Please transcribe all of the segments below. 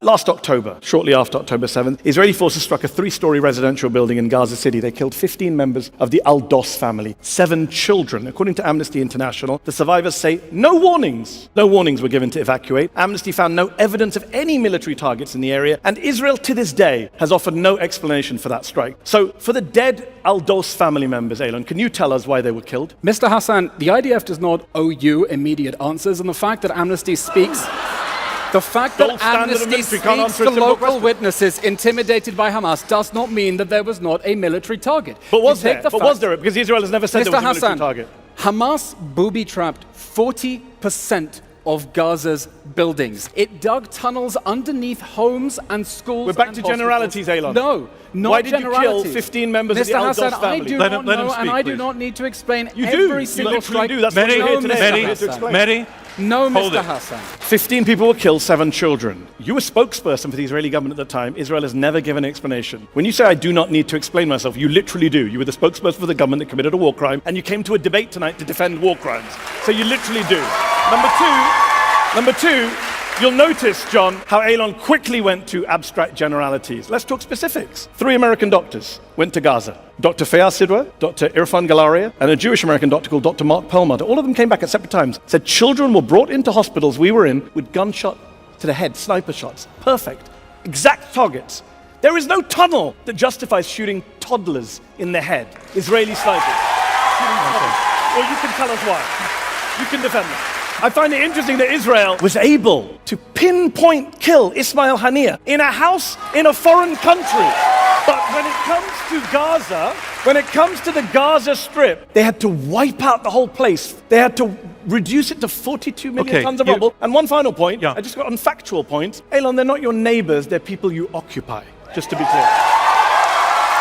Last October, shortly after October 7th, Israeli forces struck a 3-story residential building in Gaza City. They killed 15 members of the Al-Dos family, 7 children. According to Amnesty International, the survivors say no warnings were given to evacuate. Amnesty found no evidence of any military targets in the area, and Israel to this day has offered no explanation for that strike. So for the dead Al-Dos family members, Eylon, can you tell us why they were killed? Mr. Hassan, the IDF does not owe you immediate answers, and the fact that Amnesty speaks to local witnesses intimidated by Hamas does not mean that there was not a military target. But was there? Because Israel has never said there was a military target. Hamas booby-trapped 40% of Gaza's buildings. It dug tunnels underneath homes and schools. We're back to generalities, Eylon. No, not Why did generalities. you kill 15 members of the Al-Dos family? I do not know, and I do not need to explain every single strike. You do. That's what you're here today. Mehdi, no, Mr. Hassan. 15 people were killed, 7 children. You were spokesperson for the Israeli government at the time. Israel has never given an explanation. When you say I do not need to explain myself, you literally do. You were the spokesperson for the government that committed a war crime, and you came to a debate tonight to defend war crimes. So you literally do. Number two, you'll notice, John, how Eylon quickly went to abstract generalities. Let's talk specifics. 3 American doctors went to Gaza. Dr. Feyyaz Sidwa, Dr. Irfan Galaria, and a Jewish-American doctor called Dr. Mark Perlmutter. All of them came back at separate times, said children were brought into hospitals we were in with gunshot to the head, sniper shots. Perfect. Exact targets. There is no tunnel that justifies shooting toddlers in the head. Israeli snipers. Well, you can tell us why. You can defend that. I find it interesting that Israel was able to pinpoint kill Ismail Haniyeh in a house in a foreign country. But when it comes to Gaza, when it comes to the Gaza Strip, they had to wipe out the whole place. They had to reduce it to 42 million tons of rubble. And one final point, I just got on factual points. Eylon, they're not your neighbors, they're people you occupy, just to be clear.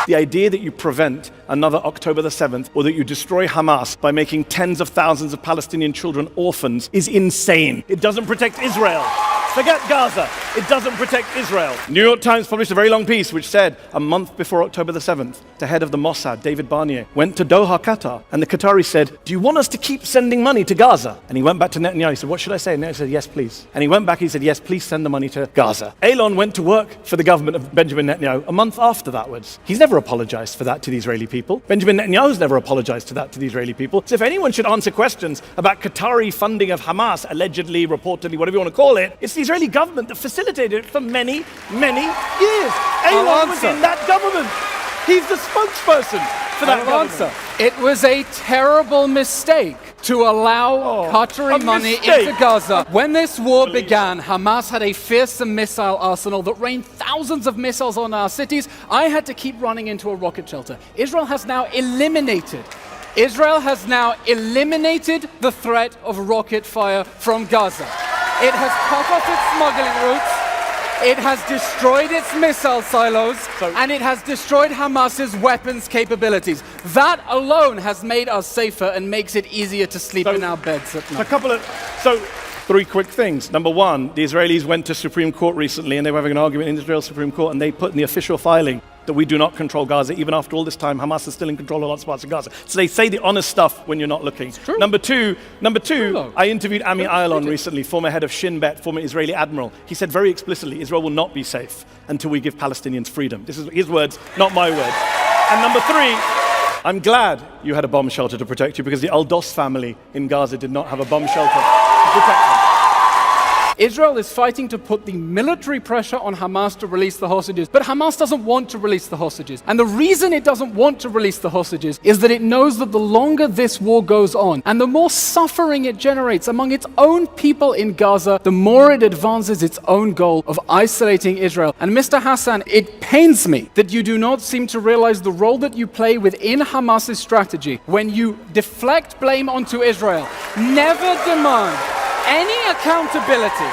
The idea that you prevent another October the 7th or that you destroy Hamas by making tens of thousands of Palestinian children orphans is insane. It doesn't protect Israel. Forget Gaza. It doesn't protect Israel. New York Times published a very long piece which said a month before October the 7th, the head of the Mossad, David Barnier, went to Doha, Qatar, and the Qataris said, do you want us to keep sending money to Gaza? And he went back to Netanyahu. He said, what should I say? And Netanyahu said, yes, please. And he went back, he said, yes, please send the money to Gaza. Eylon went to work for the government of Benjamin Netanyahu a month after that was. He's never apologized for that to the Israeli people. Benjamin Netanyahu's never apologized to that to the Israeli people. So if anyone should answer questions about Qatari funding of Hamas, allegedly, reportedly, whatever you want to call it, it's the Israeli government that facilitated it for many, many years. Eylon was in that government. He's the spokesperson for that government. It was a terrible mistake to allow Qatari money into Gaza. When this war began, Hamas had a fearsome missile arsenal that rained thousands of missiles on our cities. I had to keep running into a rocket shelter. Israel has now eliminated the threat of rocket fire from Gaza. It has cut off its smuggling routes, it has destroyed its missile silos, and it has destroyed Hamas's weapons capabilities. That alone has made us safer and makes it easier to sleep in our beds at night. 3 quick things. Number 1, the Israelis went to Supreme Court recently and they were having an argument in Israel's Supreme Court, and they put in the official filing that we do not control Gaza. Even after all this time, Hamas is still in control of lots of parts of Gaza. So they say the honest stuff when you're not looking. It's true. Number two, I interviewed Ami Eylon recently, former head of Shin Bet, former Israeli admiral. He said very explicitly, Israel will not be safe until we give Palestinians freedom. This is his words, not my words. And number 3, I'm glad you had a bomb shelter to protect you, because the Al-Dos family in Gaza did not have a bomb shelter to protect them. Israel is fighting to put the military pressure on Hamas to release the hostages, but Hamas doesn't want to release the hostages. And the reason it doesn't want to release the hostages is that it knows that the longer this war goes on and the more suffering it generates among its own people in Gaza, the more it advances its own goal of isolating Israel. And Mr. Hassan, it pains me that you do not seem to realize the role that you play within Hamas's strategy when you deflect blame onto Israel. Never demand any accountability.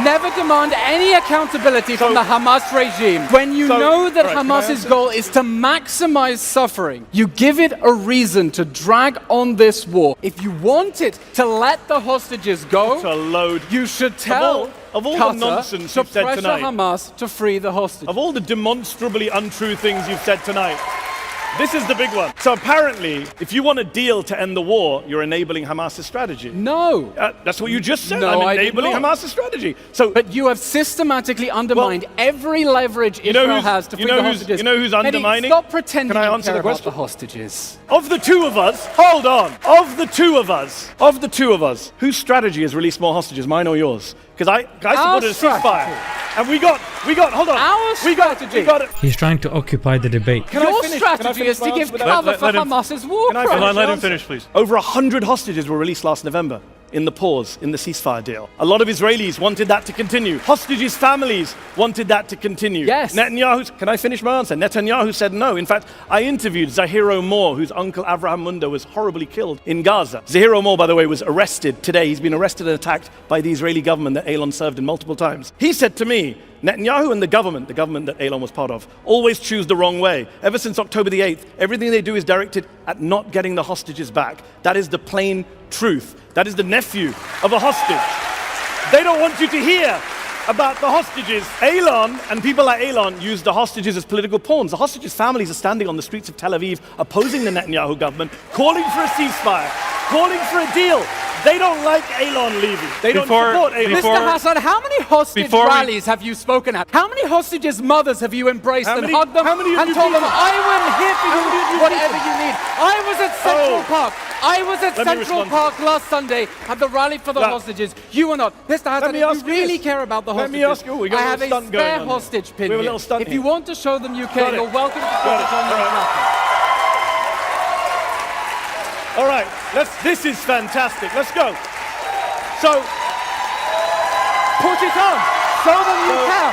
Never demand any accountability from the Hamas regime. When you know that Hamas's goal is to maximize suffering, you give it a reason to drag on this war. If you want it to let the hostages go, you should tell of all Qatar the nonsense to you've said pressure tonight, Hamas to free the hostages. of all the demonstrably untrue things you've said tonight, This is the big one. So apparently, if you want a deal to end the war, you're enabling Hamas's strategy. No. That's what you just said. No, I'm enabling I did not. Hamas's strategy. So, But you have systematically undermined every leverage Israel has to free the hostages. You know who's undermining? Mehdi, stop pretending Can I you answer care the about question? the hostages. Of the two of us, hold on. Of the two of us, whose strategy has released more hostages, mine or yours? Because I supported a ceasefire, and we got. Hold on. Our strategy. We got it. He's trying to occupy the debate. Your strategy is to give cover for Hamas's war Can I crimes. finish? Let him finish, please. Over 100 hostages were released last November in the pause, in the ceasefire deal. A lot of Israelis wanted that to continue. Hostages' families wanted that to continue. Yes. Can I finish my answer? Netanyahu said no. In fact, I interviewed Zahiro Moore, whose uncle Avraham Munda was horribly killed in Gaza. Zahiro Moore, by the way, was arrested today. He's been arrested and attacked by the Israeli government that Eylon served in multiple times. He said to me, Netanyahu and the government that Eylon was part of, always choose the wrong way. Ever since October the 8th, everything they do is directed at not getting the hostages back. That is the plain truth. That is the nephew of a hostage. They don't want you to hear about the hostages. Eylon and people like Eylon use the hostages as political pawns. The hostages' families are standing on the streets of Tel Aviv opposing the Netanyahu government, calling for a ceasefire, calling for a deal. They don't like Eylon Levy. They don't support Eylon. Mr. Hassan, how many hostage rallies have you spoken at? How many hostages' mothers have you embraced and hugged them and told them, I will here for you whatever you need? I was at Central Park. I was at Central Park last Sunday at the rally for the hostages. You were not. Mr. Hassan, if you really care about the hostages, let me ask you, I have a spare hostage pin here. If you want to show them you care, you're welcome to put it on your platform. All right, this is fantastic. Let's go. So, put it on. Show them you care.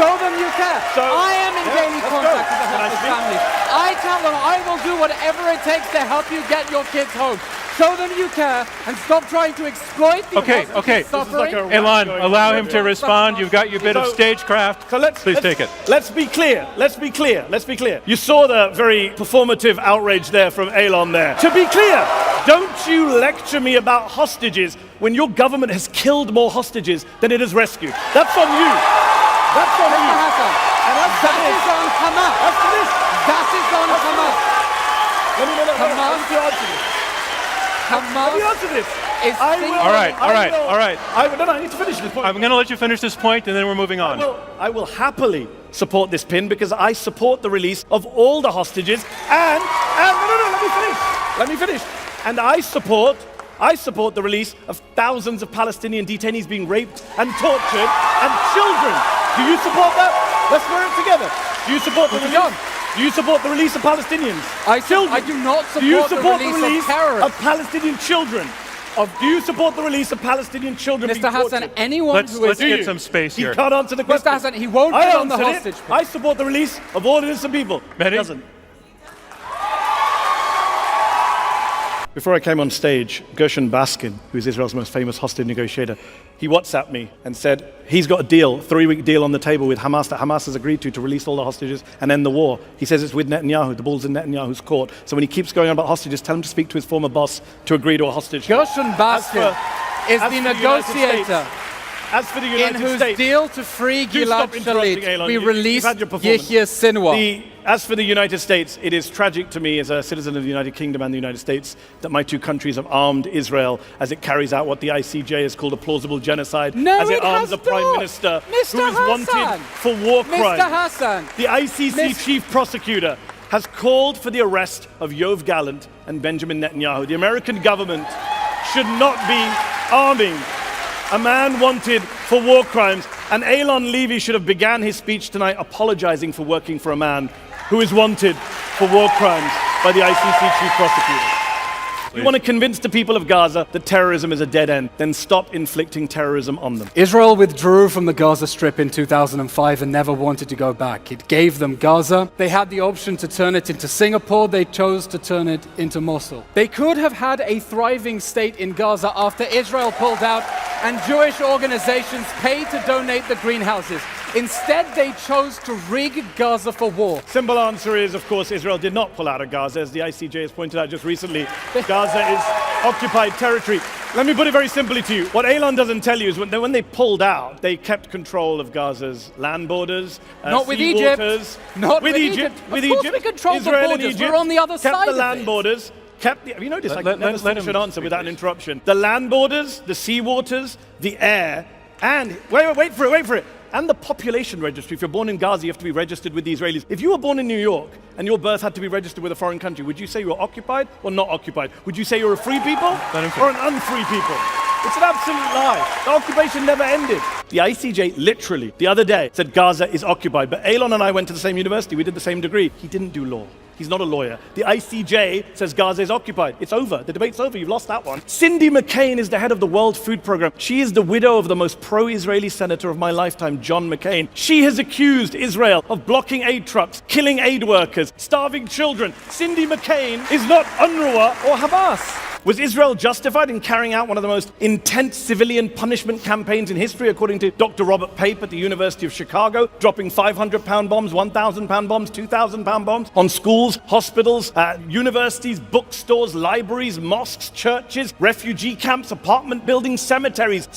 Show them you care. I am in daily contact with the hostage families. I tell them I will do whatever it takes to help you get your kids home. Show them you care and stop trying to exploit the hostages' suffering. Eylon, allow him to respond. You've got your bit of stagecraft. So please take it. Let's be clear. You saw the very performative outrage there from Eylon there. To be clear, don't you lecture me about hostages when your government has killed more hostages than it has rescued. That's on you. That's on you. And that is on Hamas. That is on Hamas. Let me answer this. All right. I need to finish this point. I'm going to let you finish this point, and then we're moving on. I will happily support this pin because I support the release of all the hostages and let me finish. And I support the release of thousands of Palestinian detainees being raped and tortured and children. Do you support that? Let's wear it together. Do you support the release? Do you support the release of Palestinians? I do not support the release of terrorists. Of Palestinian children? Do you support the release of Palestinian children? Mr. Hassan, anyone who is... Let's get some space here. He can't answer the question. Mr. Hassan, he won't get on the hostage. I support the release of all innocent people. Mehdi? He doesn't. Before I came on stage, Gershon Baskin, who's Israel's most famous hostage negotiator, he WhatsApped me and said he's got a deal, 3-week deal on the table with Hamas that Hamas has agreed to release all the hostages and end the war. He says it's with Netanyahu, the ball's in Netanyahu's court. So when he keeps going on about hostages, tell him to speak to his former boss to agree to a hostage. Gershon Baskin is the negotiator As for the in United whose States, deal to free Gilad Shalit, we released had your performance. Yehia Sinwar. As for the United States, it is tragic to me as a citizen of the United Kingdom and the United States that my two countries have armed Israel as it carries out what the ICJ has called a plausible genocide, as it arms a prime minister who is wanted for war crimes. Mr. Hassan. The ICC chief prosecutor has called for the arrest of Yoav Gallant and Benjamin Netanyahu. The American government should not be arming a man wanted for war crimes, and Eylon Levy should have began his speech tonight apologizing for working for a man who is wanted for war crimes by the ICC chief prosecutor. You want to convince the people of Gaza that terrorism is a dead end, then stop inflicting terrorism on them. Israel withdrew from the Gaza Strip in 2005 and never wanted to go back. It gave them Gaza. They had the option to turn it into Singapore. They chose to turn it into Mosul. They could have had a thriving state in Gaza after Israel pulled out and Jewish organizations paid to donate the greenhouses. Instead, they chose to rig Gaza for war. Simple answer is, of course, Israel did not pull out of Gaza. As the ICJ has pointed out just recently, Gaza is occupied territory. Let me put it very simply to you. What Eylon doesn't tell you is when they pulled out, they kept control of Gaza's land borders, Not with sea Egypt. waters. Not with Egypt. With Of course Egypt. we controlled the Israel borders. and Egypt We're on the other kept side the of land it. borders. Have you noticed? I Let can never him finish an answer speak, without an please. interruption. The land borders, the sea waters, the air, and wait for it. And the population registry. If you're born in Gaza, you have to be registered with the Israelis. If you were born in New York and your birth had to be registered with a foreign country, would you say you were occupied or not occupied? Would you say you're a free people or an unfree people? It's an absolute lie. The occupation never ended. The ICJ literally, the other day, said Gaza is occupied. But Eylon and I went to the same university. We did the same degree. He didn't do law. He's not a lawyer. The ICJ says Gaza is occupied. It's over. The debate's over. You've lost that one. Cindy McCain is the head of the World Food Program. She is the widow of the most pro-Israeli senator of my lifetime, John McCain. She has accused Israel of blocking aid trucks, killing aid workers, starving children. Cindy McCain is not UNRWA or Hamas. Was Israel justified in carrying out one of the most intense civilian punishment campaigns in history, according to Dr. Robert Pape at the University of Chicago, dropping 500-pound bombs, 1,000-pound bombs, 2,000-pound bombs on schools, hospitals, universities, bookstores, libraries, mosques, churches, refugee camps, apartment buildings, cemeteries,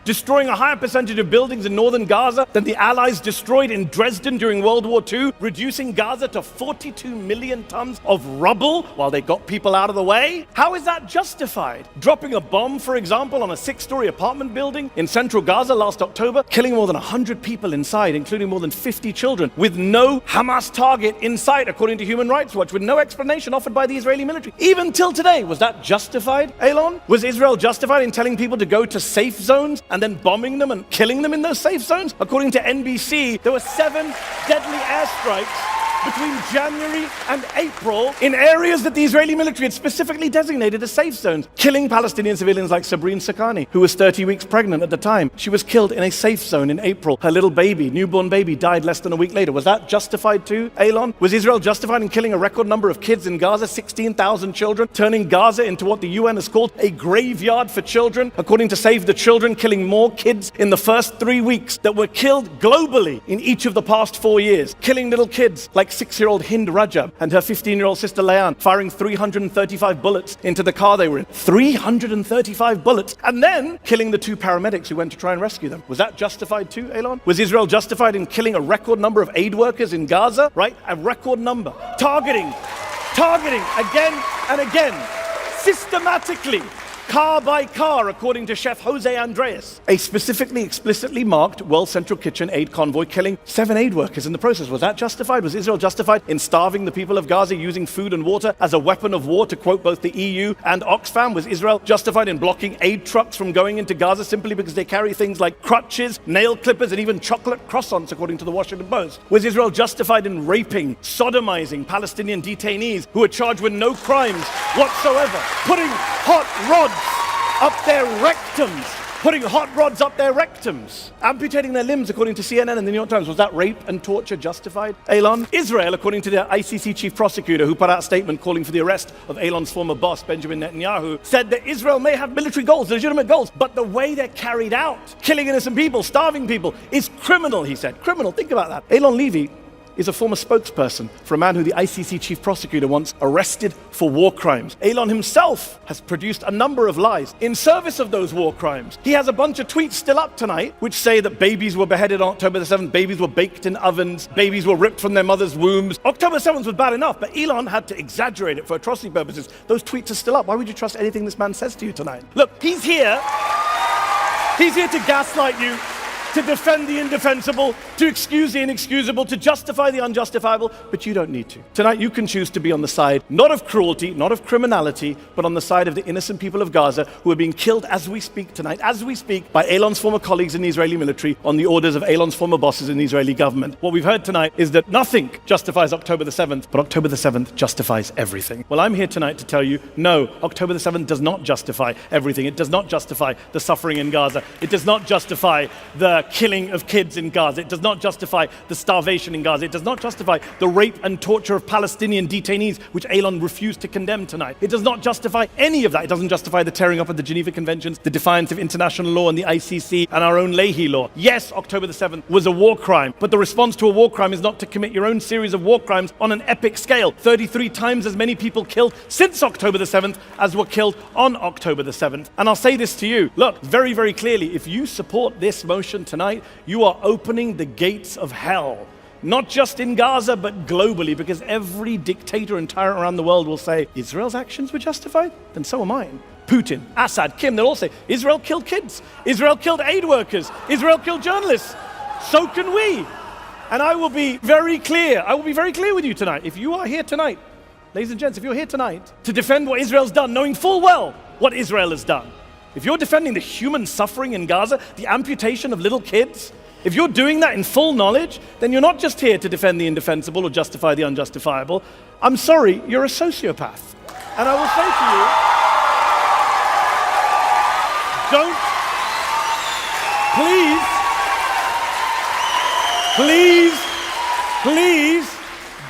destroying a higher percentage of buildings in northern Gaza than the Allies destroyed in Dresden during World War II, reducing Gaza to 42 million tons of rubble while they got people out of the way? How is that justified? Dropping a bomb, for example, on a 6-story apartment building in central Gaza last October, killing more than 100 people inside, including more than 50 children, with no Hamas target in sight, according to Human Rights Watch, with no explanation offered by the Israeli military. Even till today, was that justified, Eylon? Was Israel justified in telling people to go to safe zones and then bombing them and killing them in those safe zones? According to NBC, there were 7 deadly airstrikes between January and April in areas that the Israeli military had specifically designated as safe zones, killing Palestinian civilians like Sabrine Sakani, who was 30 weeks pregnant at the time. She was killed in a safe zone in April. Her little baby, newborn baby, died less than a week later. Was that justified too, Eylon? Was Israel justified in killing a record number of kids in Gaza, 16,000 children, turning Gaza into what the UN has called a graveyard for children? According to Save the Children, killing more kids in the first 3 weeks that were killed globally in each of the past 4 years. Killing little kids like 6-year-old Hind Rajab and her 15-year-old sister Layan, firing 335 bullets into the car they were in. 335 bullets, and then killing the 2 paramedics who went to try and rescue them. Was that justified too, Eylon? Was Israel justified in killing a record number of aid workers in Gaza? Right? A record number. Targeting again and again, systematically, car by car, according to Chef Jose Andres. A specifically, explicitly marked World Central Kitchen aid convoy killing 7 aid workers in the process. Was that justified? Was Israel justified in starving the people of Gaza, using food and water as a weapon of war, to quote both the EU and Oxfam? Was Israel justified in blocking aid trucks from going into Gaza simply because they carry things like crutches, nail clippers, and even chocolate croissants, according to the Washington Post? Was Israel justified in raping, sodomizing Palestinian detainees who were charged with no crimes whatsoever, putting hot rods up their rectums, amputating their limbs, according to CNN and the New York Times? Was that rape and torture justified, Eylon? Israel, according to the ICC chief prosecutor, who put out a statement calling for the arrest of Eylon's former boss, Benjamin Netanyahu, said that Israel may have military goals, legitimate goals, but the way they're carried out, killing innocent people, starving people, is criminal, he said. Criminal, think about that. Eylon Levy is a former spokesperson for a man who the ICC chief prosecutor once arrested for war crimes. Eylon himself has produced a number of lies in service of those war crimes. He has a bunch of tweets still up tonight which say that babies were beheaded on October the 7th, babies were baked in ovens, babies were ripped from their mother's wombs. October 7th was bad enough, but Eylon had to exaggerate it for atrocity purposes. Those tweets are still up. Why would you trust anything this man says to you tonight? Look, he's here to gaslight you, to defend the indefensible, to excuse the inexcusable, to justify the unjustifiable, but you don't need to. Tonight you can choose to be on the side, not of cruelty, not of criminality, but on the side of the innocent people of Gaza who are being killed as we speak tonight, as we speak, by Eylon's former colleagues in the Israeli military on the orders of Eylon's former bosses in the Israeli government. What we've heard tonight is that nothing justifies October the 7th, but October the 7th justifies everything. Well, I'm here tonight to tell you, no, October the 7th does not justify everything. It does not justify the suffering in Gaza. It does not justify the killing of kids in Gaza. It does not justify the starvation in Gaza. It does not justify the rape and torture of Palestinian detainees, which Eylon refused to condemn tonight. It does not justify any of that. It doesn't justify the tearing up of the Geneva Conventions, the defiance of international law and the ICC and our own Leahy law. Yes, October the 7th was a war crime, but the response to a war crime is not to commit your own series of war crimes on an epic scale. 33 times as many people killed since October the 7th as were killed on October the 7th. And I'll say this to you. Look, very, very clearly, if you support this motion tonight, you are opening the gates of hell. Not just in Gaza, but globally, because every dictator and tyrant around the world will say, Israel's actions were justified? Then so are mine. Putin, Assad, Kim, they'll all say, Israel killed kids. Israel killed aid workers. Israel killed journalists. So can we. And I will be very clear. I will be very clear with you tonight. If you are here tonight, ladies and gents, if you're here tonight to defend what Israel's done, knowing full well what Israel has done, if you're defending the human suffering in Gaza, the amputation of little kids, if you're doing that in full knowledge, then you're not just here to defend the indefensible or justify the unjustifiable. I'm sorry, you're a sociopath. And I will say to you, please,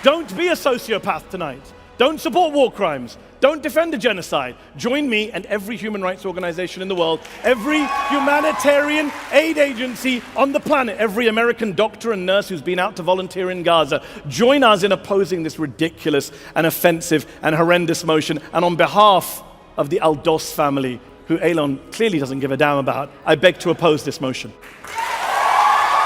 don't be a sociopath tonight. Don't support war crimes. Don't defend a genocide. Join me and every human rights organization in the world, every humanitarian aid agency on the planet, every American doctor and nurse who's been out to volunteer in Gaza. Join us in opposing this ridiculous and offensive and horrendous motion. And on behalf of the Al-Dos family, who Eylon clearly doesn't give a damn about, I beg to oppose this motion.